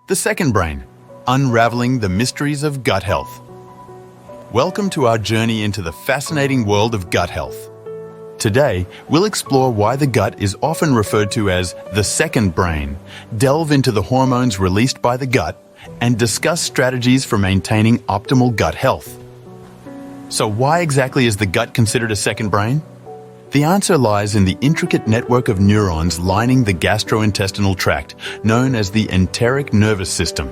The second brain, unraveling the mysteries of gut health. Welcome to our journey into the fascinating world of gut health. Today, we'll explore why the gut is often referred to as the second brain, delve into the hormones released by the gut, and discuss strategies for maintaining optimal gut health. So why exactly is the gut considered a second brain? The answer lies in the intricate network of neurons lining the gastrointestinal tract, known as the enteric nervous system.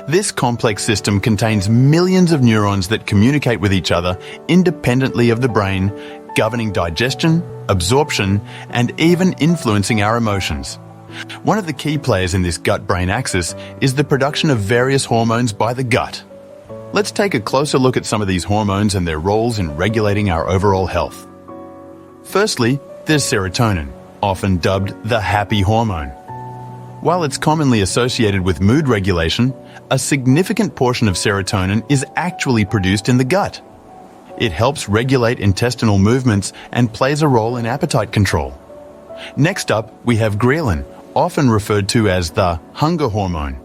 This complex system contains millions of neurons that communicate with each other independently of the brain, governing digestion, absorption, and even influencing our emotions. One of the key players in this gut-brain axis is the production of various hormones by the gut. Let's take a closer look at some of these hormones and their roles in regulating our overall health. Firstly, there's serotonin, often dubbed the happy hormone. While it's commonly associated with mood regulation, a significant portion of serotonin is actually produced in the gut. It helps regulate intestinal movements and plays a role in appetite control. Next up, we have ghrelin, often referred to as the hunger hormone.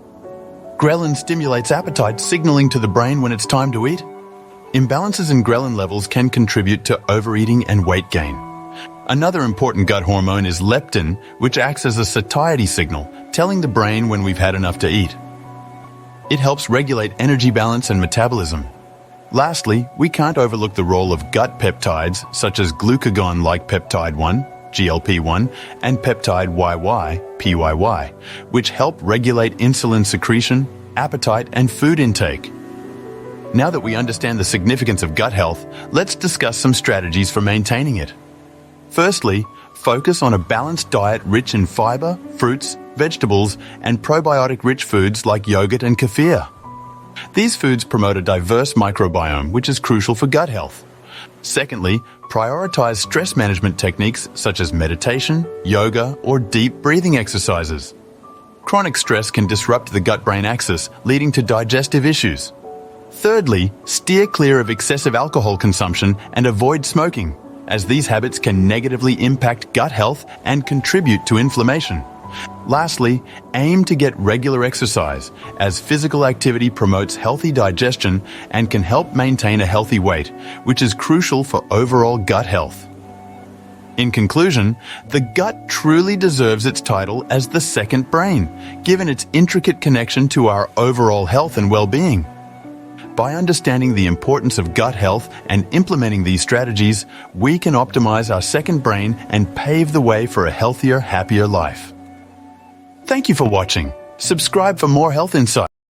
Ghrelin stimulates appetite, signaling to the brain when it's time to eat. Imbalances in ghrelin levels can contribute to overeating and weight gain. Another important gut hormone is leptin, which acts as a satiety signal, telling the brain when we've had enough to eat. It helps regulate energy balance and metabolism. Lastly, we can't overlook the role of gut peptides such as glucagon-like peptide 1, GLP-1, and peptide YY, PYY, which help regulate insulin secretion, appetite, and food intake. Now that we understand the significance of gut health, let's discuss some strategies for maintaining it. Firstly, focus on a balanced diet rich in fiber, fruits, vegetables, and probiotic-rich foods like yogurt and kefir. These foods promote a diverse microbiome, which is crucial for gut health. Secondly, prioritize stress management techniques such as meditation, yoga, or deep breathing exercises. Chronic stress can disrupt the gut-brain axis, leading to digestive issues. Thirdly, steer clear of excessive alcohol consumption and avoid smoking, as these habits can negatively impact gut health and contribute to inflammation. Lastly, aim to get regular exercise, as physical activity promotes healthy digestion and can help maintain a healthy weight, which is crucial for overall gut health. In conclusion, the gut truly deserves its title as the second brain, given its intricate connection to our overall health and well-being. By understanding the importance of gut health and implementing these strategies, we can optimize our second brain and pave the way for a healthier, happier life. Thank you for watching. Subscribe for more health insights.